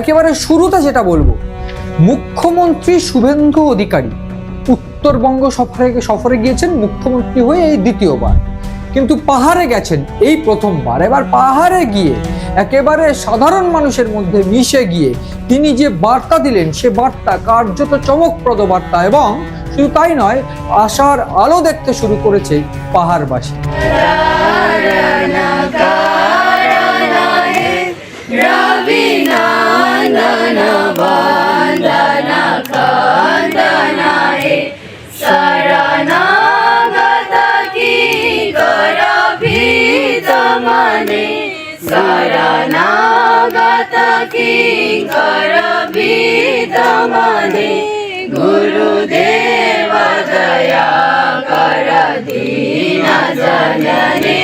একেবারে শুরুতে যেটা বলবো, মুখ্যমন্ত্রী শুভেন্দু অধিকারী উত্তরবঙ্গ সফরে গিয়েছেন মুখ্যমন্ত্রী হয়ে এই দ্বিতীয়বার, কিন্তু পাহাড়ে গেছেন এই প্রথমবার। এবার পাহাড়ে গিয়ে একেবারে সাধারণ মানুষের মধ্যে মিশে গিয়ে তিনি যে বার্তা দিলেন, সে বার্তা কার্যত চমকপ্রদ বার্তা, এবং শুধু তাই নয়, আশার আলো দেখতে শুরু করেছে পাহাড়বাসী। गुरुदेव दया कर दीन जननी,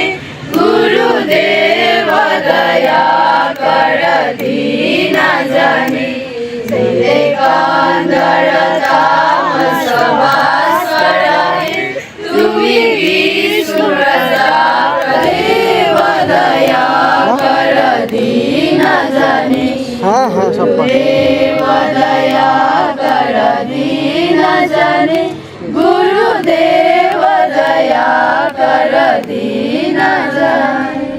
गुरुदेव दया कर दीन जननी। विवेकानंद तामस भास्कर तुम्ही विश्वदेव दया कर दीन जननी, गुरुदेव दया कर दीन जननी, गुरुदेव दया कर दीन जननी।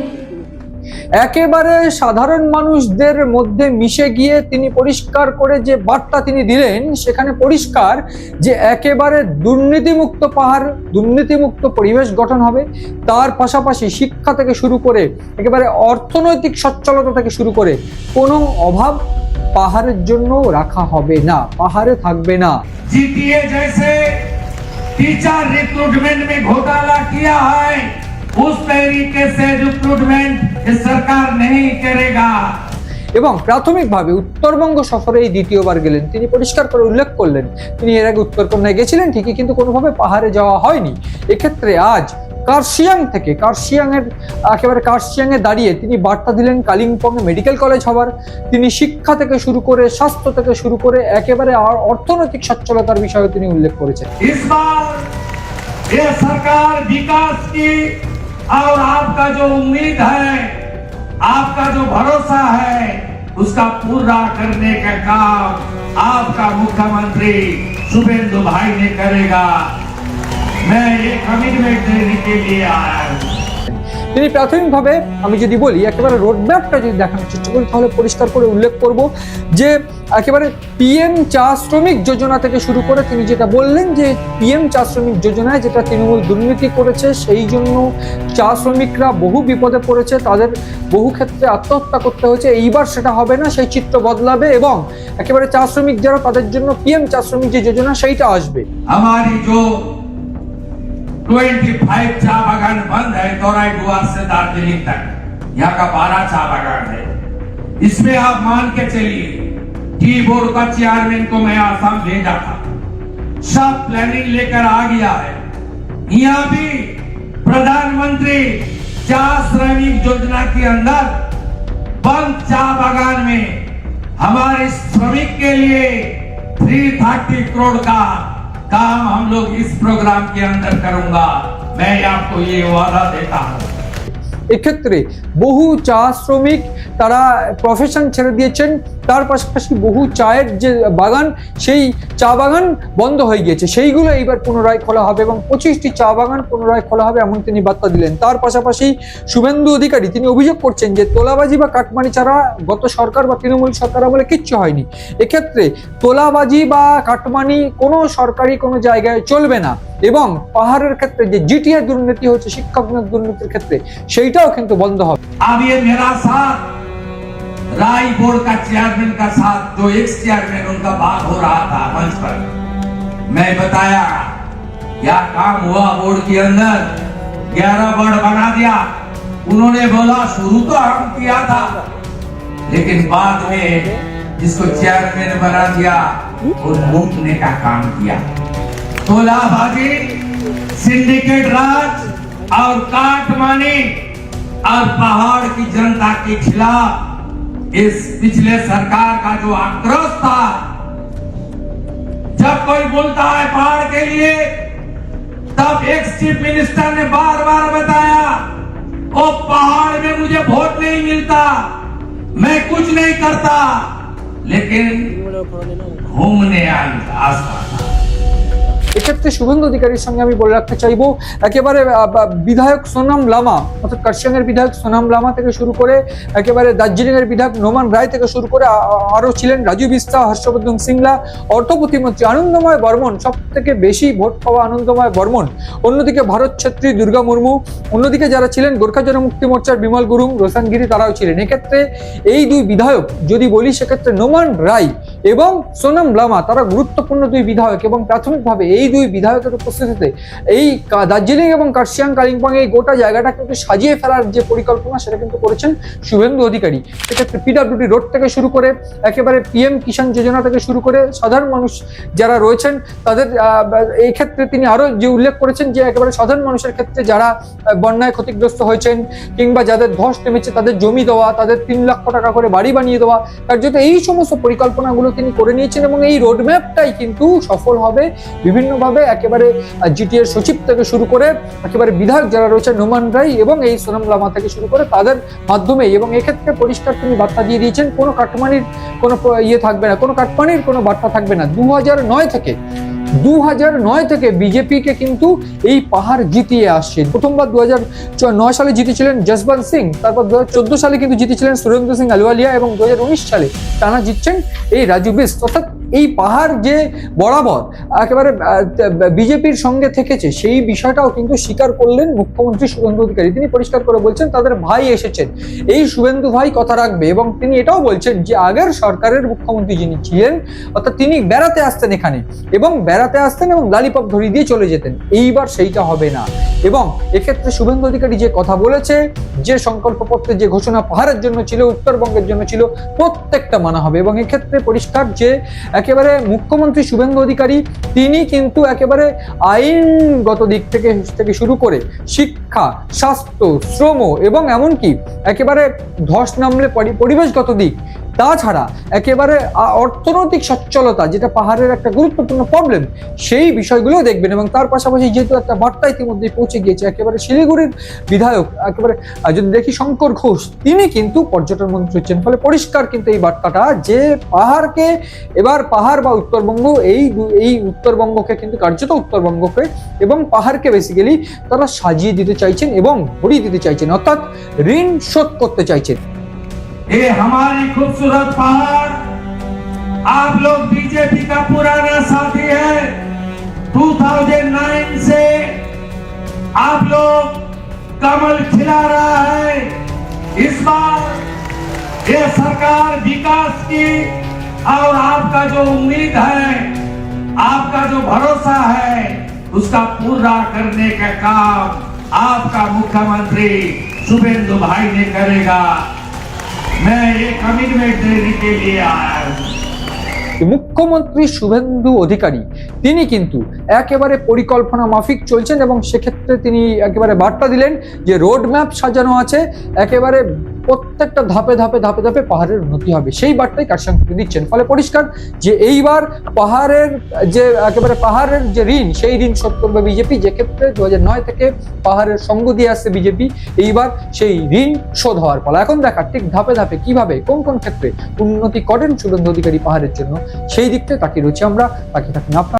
একেবারে সাধারণ মানুষদের মধ্যে মিশে গিয়ে তিনি পরিষ্কার করে যে বার্তা তিনি দিলেন, সেখানে পরিষ্কার যে একেবারে দুর্নীতিমুক্ত পাহাড়, দুর্নীতিমুক্ত পরিবেশ গঠন হবে। তার পাশাপাশি শিক্ষা থেকে শুরু করে একেবারে অর্থনৈতিক সচ্ছলতা থেকে শুরু করে কোনো অভাব পাহাড়ের জন্য রাখা হবে না, পাহাড়ে থাকবে না। जीटीए जैसे टीचर रिक्रूटमेंट में घोटाला किया है, उस तरीके से रिक्रूटमेंट ये सरकार नहीं करेगा। এবং প্রাথমিকভাবে উত্তরবঙ্গ সফরে এই দ্বিতীয়বার গেলেন, তিনি পরিষ্কার করে উল্লেখ করলেন তিনি এর আগে উত্তরকন্যায় গেছিলেন ঠিকই, কিন্তু কোনোভাবে পাহাড়ে যাওয়া হয়নি। এক্ষেত্রে আজ কার্শিয়াংয়ে দাঁড়িয়ে তিনি বার্তা দিলেন কালিম্পংয়ে মেডিকেল কলেজ হবার। তিনি শিক্ষা থেকে শুরু করে স্বাস্থ্য থেকে শুরু করে একেবারে অর্থনৈতিক সচ্ছলতার বিষয়ে তিনি উল্লেখ করেছেন। इस बार ये सरकार विकास की और आपका जो उम्मीद है, आपका जो भरोसा है, उसका पूरा करने का काम आपका मुख्यमंत्री शुभेंदु भाई ने करेगा। मैं ये कमिटमेंट देने के लिए आया हूँ। তিনি প্রাথমিকভাবে, আমি যদি বলি একেবারে রোডম্যাপটা যদি দেখানোর চেষ্টা করি, তাহলে পরিষ্কার করে উল্লেখ করব যে একেবারে পিএম চা শ্রমিক যোজনা থেকে শুরু করে তিনি যেটা বললেন যে পিএম চা শ্রমিক যোজনায় যেটা তৃণমূল দুর্নীতি করেছে, সেই জন্য চা শ্রমিকরা বহু বিপদে পড়েছে, তাদের বহু ক্ষেত্রে আত্মহত্যা করতে হয়েছে। এইবার সেটা হবে না, সেই চিত্র বদলাবে এবং একেবারে চা শ্রমিক যারা, তাদের জন্য পিএম চা শ্রমিক যে যোজনা সেইটা আসবে। हमारी जो 25 चा बागान बंद है, तोराई डुआर से दार्जिलिंग तक, यहाँ का 12 चा बागान है। इसमें आप मान के चलिए, टी बोर्ड का चेयरमैन को मैं आसाम भेजा था, सब प्लानिंग लेकर आ गया है। यहाँ भी प्रधानमंत्री चा श्रमिक योजना के अंदर बंद चा बागान में हमारे श्रमिक के लिए 330 करोड़ का काम हम लोग इस प्रोग्राम के अंदर करूंगा। मैं आपको ये वादा देता हूँ। এক্ষেত্রে বহু চা শ্রমিক তারা প্রফেশন ছেড়ে দিয়েছেন, তার পাশাপাশি বহু চায়ের যে বাগান, সেই চা বাগান বন্ধ হয়ে গিয়েছে, সেইগুলো এইবার পুনরায় খোলা হবে এবং 25টি চা বাগান পুনরায় খোলা হবে, এমন তিনি বার্তা দিলেন। তার পাশাপাশি শুভেন্দু অধিকারী তিনি অভিযোগ করছেন যে তোলাবাজি বা কাটমানি ছাড়া গত সরকার বা তৃণমূল সরকার আমলে কিচ্ছু হয়নি। এক্ষেত্রে তোলাবাজি বা কাটমানি কোনো সরকারি কোনো জায়গায় চলবে না, এবং পাহাড়ের ক্ষেত্রে যে জিটিএ দুর্নীতি হচ্ছে শিক্ষক দুর্নীতির ক্ষেত্রে, সেইটাও কিন্তু বন্ধ হবে। अब ये मेरा साथ राय बोर्ड का चेयरमैन का साथ, जो एक्स चेयरमैन उनका बात हो रहा था मंच पर, मैं बताया क्या काम हुआ बोर्ड के अंदर। 11 बोर्ड बना दिया, उन्होंने बोला शुरू तो हम किया था, लेकिन बाद में जिसको चेयरमैन बना दिया वो लूटने का काम किया। तोलाबाजी, सिंडिकेट राज और काटमानी और पहाड़ की जनता के खिलाफ इस पिछले सरकार का जो आक्रोश था, जब कोई बोलता है पहाड़ के लिए, तब एक्स चीफ मिनिस्टर ने बार बार बताया, ओ पहाड़ में मुझे वोट नहीं मिलता, मैं कुछ नहीं करता, लेकिन घूमने आस्था था। এক্ষেত্রে শুভেন্দু অধিকারীর সঙ্গে আমি বলে রাখতে চাইবো, একেবারে বিধায়ক সোনাম লামা অর্থাৎ কার্শিয়াং এর বিধায়ক সোনাম লামা থেকে শুরু করে একেবারে দার্জিলিং এর বিধায়ক নোমান রায় থেকে শুরু করে আরো ছিলেন রাজু বিস্তা, হর্ষবর্ধন সিংলা, অর্থ প্রতিমন্ত্রী আনন্দময় বর্মন, সব থেকে বেশি ভোট পাওয়া আনন্দময় বর্মন, অন্যদিকে ভারত ছেত্রী, দুর্গা মুর্মু, অন্যদিকে যারা ছিলেন গোর্খা জনমুক্তি মোর্চার বিমল গুরুং, রোশন গিরি, তারাও ছিলেন। এক্ষেত্রে এই দুই বিধায়ক যদি বলি সেক্ষেত্রে নোমান রায় এবং সোনাম লামা তারা গুরুত্বপূর্ণ দুই বিধায়ক এবং প্রাথমিকভাবে এই দুই বিধায়কের উপস্থিতিতে এই দার্জিলিং এবং কার্শিয়াং কালিম্পং এই গোটা জায়গাটা কিন্তু সাজিয়ে ফেলার যে পরিকল্পনা সেটা কিন্তু করেছেন শুভেন্দু অধিকারী। সেক্ষেত্রে পিডব্লিউডি রোড থেকে শুরু করে একেবারে পিএম কিষাণ যোজনা থেকে শুরু করে সাধারণ মানুষ যারা রয়েছেন তাদের এই ক্ষেত্রে তিনি আরো যে উল্লেখ করেছেন যে একেবারে সাধারণ মানুষের ক্ষেত্রে যারা বন্যায় ক্ষতিগ্রস্ত হয়েছেন কিংবা যাদের ধস নেমেছে তাদের জমি দেওয়া, তাদের 3 লক্ষ টাকা করে বাড়ি বানিয়ে দেওয়া, তার জন্য এই সমস্ত পরিকল্পনাগুলো তিনি করে নিয়েছেন এবং এই রোডম্যাপটাই কিন্তু সফল হবে বিভিন্নভাবে। একেবারে জিটিএর সচিব থেকে শুরু করে একেবারে বিধায়ক যারা রয়েছে নোমান রায় এবং এই সোনাম লামা থেকে শুরু করে তাদের মাধ্যমে, এবং এক্ষেত্রে পরিষ্কার তিনি বার্তা দিয়ে দিয়েছেন কোনো কাটমানির কোনো থাকবে না, কোনো কাটমানির কোনো বার্তা থাকবে না। 2009 থেকে বিজেপিকে কিন্তু এই পাহাড় জিতিয়ে আসছে। প্রথমবার 2009 সালে জিতেছিলেন জসবন্ত সিং, তারপর 2014 সালে কিন্তু জিতেছিলেন সুরেন্দ্র সিং আলুওয়ালিয়া এবং 2019 সালে টানা জিতছেন এই রাজু বিস্ট। অর্থাৎ এই পাহাড় যে বরাবর একেবারে বিজেপির সঙ্গে থেকেছে সেই বিষয়টাও কিন্তু স্বীকার করলেন মুখ্যমন্ত্রী শুভেন্দু অধিকারী। তিনি পরিষ্কার করে বলছেন তাদের ভাই এসেছেন, এই শুভেন্দু ভাই কথা রাখবে, এবং তিনি এটাও বলছেন যে আগের সরকারের মুখ্যমন্ত্রী যিনি ছিলেন অর্থাৎ তিনি বেড়াতে আসতেন এখানে এবং বেড়াতে আসতেন এবং লালিপপ ধরিয়ে দিয়ে চলে যেতেন, এইবার সেইটা হবে না। এবং এক্ষেত্রে শুভেন্দু অধিকারী যে কথা বলেছে, যে সংকল্পপত্রে যে ঘোষণা পাহাড়ের জন্য ছিল, উত্তরবঙ্গের জন্য ছিল, প্রত্যেকটা মানা হবে। এবং এক্ষেত্রে পরিষ্কার যে একেবারে মুখ্যমন্ত্রী শুভেন্দু অধিকারী তিনি কিন্তু একেবারে আইনগত দিক থেকে শুরু করে শিক্ষা, স্বাস্থ্য, শ্রম এবং এমনকি একেবারে ধস নামলে পরিবেশগত দিক, তাছাড়া একেবারে অর্থনৈতিক সচ্ছলতা যেটা পাহাড়ের একটা গুরুত্বপূর্ণ প্রবলেম, সেই বিষয়গুলো দেখবেন। এবং তার পাশাপাশি যেহেতু একটা বার্তা ইতিমধ্যে পৌঁছে গিয়েছে, একেবারে শিলিগুড়ির বিধায়ক একেবারে যদি দেখি শঙ্কর ঘোষ, তিনি কিন্তু পর্যটন মন্ত্রী হচ্ছেন। ফলে পরিষ্কার কিন্তু এই বার্তাটা যে পাহাড়কে এবার পাহাড় বা উত্তরবঙ্গ এই উত্তরবঙ্গকে কিন্তু কার্যত উত্তরবঙ্গকে এবং পাহাড়কে বেসিক্যালি তারা সাজিয়ে দিতে চাইছেন এবং ভরিয়ে দিতে চাইছেন, অর্থাৎ ঋণ শোধ করতে চাইছেন। ये हमारी खूबसूरत पहाड़ आप लोग बीजेपी का पुराना साथी है। 2009 से आप लोग कमल खिला रहा है। इस बार ये सरकार विकास की और आपका जो उम्मीद है, आपका जो भरोसा है, उसका पूरा करने का काम आपका मुख्यमंत्री शुभेंदु भाई ने करेगा। मैं ये कमिटमेंट देने के लिए आया हूं। মুখ্যমন্ত্রী শুভেন্দু অধিকারী তিনি কিন্তু একেবারে পরিকল্পনা মাফিক চলছেন এবং সেক্ষেত্রে তিনি একেবারে বার্তা দিলেন যে রোড ম্যাপ সাজানো আছে, একেবারে প্রত্যেকটা ধাপে ধাপে ধাপে ধাপে পাহাড়ের উন্নতি হবে, সেই বার্তাই কার্শিয়াং থেকে দিচ্ছেন। ফলে পরিষ্কার যে এইবার পাহাড়ের যে একেবারে পাহাড়ের যে ঋণ, সেই ঋণ শোধ করবে বিজেপি, যে ক্ষেত্রে 2009 থেকে পাহাড়ের সঙ্গ দিয়ে আসছে বিজেপি, এইবার সেই ঋণ শোধ হওয়ার পালা। এখন দেখা ঠিক ধাপে ধাপে কিভাবে কোন কোন ক্ষেত্রে উন্নতি করেন শুভেন্দু অধিকারী পাহাড়ের জন্য, সেই দিকটা তাকিয়ে রয়েছে আমরা। তাকিয়ে থাকুন আপনার।